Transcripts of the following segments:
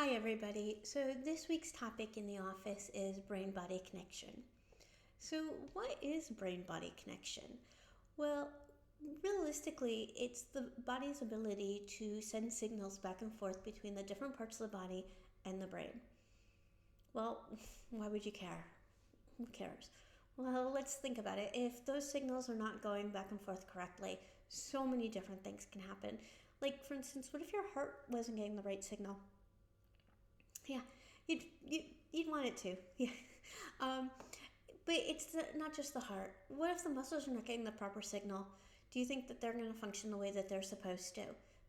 Hi, everybody. So, this week's topic in the office is brain body connection. So, what is brain body connection? Well, realistically, it's the body's ability to send signals back and forth between the different parts of the body and the brain. Well, why would you care? Who cares? Well, let's think about it. If those signals are not going back and forth correctly, so many different things can happen. Like, for instance, what if your heart wasn't getting the right signal? Yeah, you'd want it to. Yeah. Um, but not just the heart. What if the muscles are not getting the proper signal? Do you think that they're going to function the way that they're supposed to?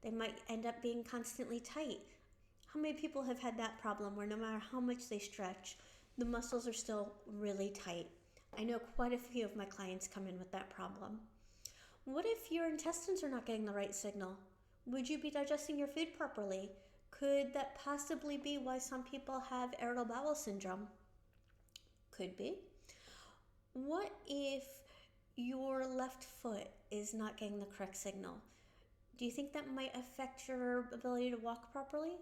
They might end up being constantly tight. How many people have had that problem where no matter how much they stretch, the muscles are still really tight? I know quite a few of my clients come in with that problem. What if your intestines are not getting the right signal? Would you be digesting your food properly? Could that possibly be why some people have irritable bowel syndrome? Could be. What if your left foot is not getting the correct signal? Do you think that might affect your ability to walk properly?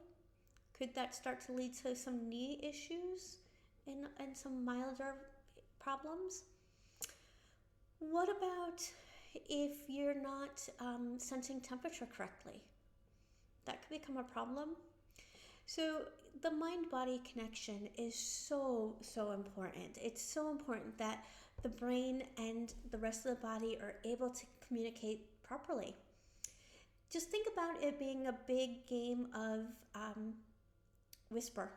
Could that start to lead to some knee issues and some milder problems? What about if you're not sensing temperature correctly? That could become a problem. So, the mind body connection is so important. It's so important that the brain and the rest of the body are able to communicate properly. Just think about it being a big game of whisper.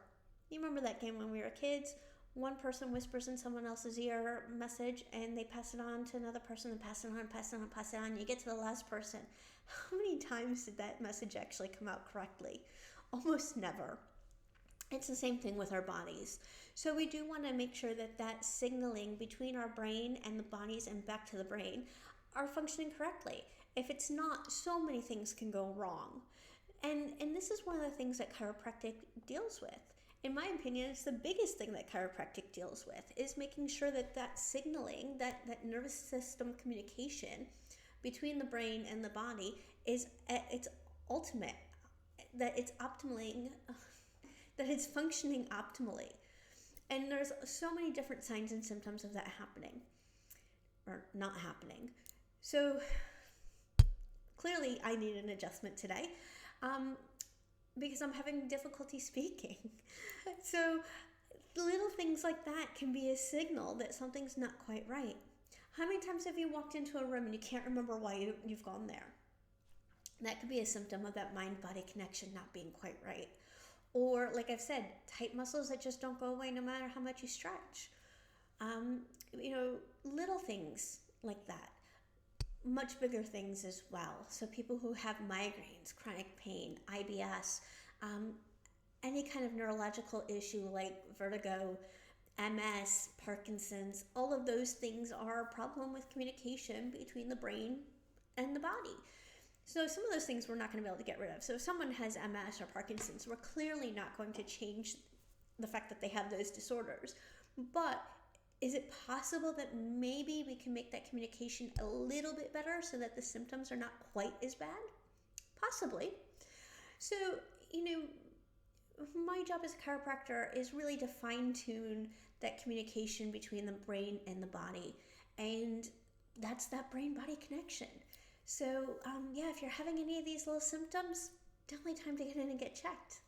You remember that game when we were kids? One person whispers in someone else's ear message and they pass it on to another person and pass it on, pass it on, pass it on. You get to the last person. How many times did that message actually come out correctly? Almost never. It's the same thing with our bodies. So we do want to make sure that that signaling between our brain and the bodies and back to the brain are functioning correctly. If it's not, so many things can go wrong. And this is one of the things that chiropractic deals with. In my opinion, it's the biggest thing that chiropractic deals with is making sure that that signaling, that nervous system communication between the brain and the body is at its ultimate, that it's optimally, that it's functioning optimally. And there's so many different signs and symptoms of that happening or not happening. So clearly I need an adjustment today. Because I'm having difficulty speaking. So little things like that can be a signal that something's not quite right. How many times have you walked into a room and you can't remember why you've gone there? That could be a symptom of that mind-body connection not being quite right. Or, like I've said, tight muscles that just don't go away no matter how much you stretch. Little things like that. Much bigger things as well. So people who have migraines, chronic pain, IBS, any kind of neurological issue like vertigo, MS, Parkinson's, all of those things are a problem with communication between the brain and the body. So some of those things we're not going to be able to get rid of. So if someone has MS or Parkinson's, we're clearly not going to change the fact that they have those disorders. But is it possible that maybe we can make that communication a little bit better so that the symptoms are not quite as bad? Possibly. So, my job as a chiropractor is really to fine-tune that communication between the brain and the body. And that's that brain-body connection. So, if you're having any of these little symptoms, definitely time to get in and get checked.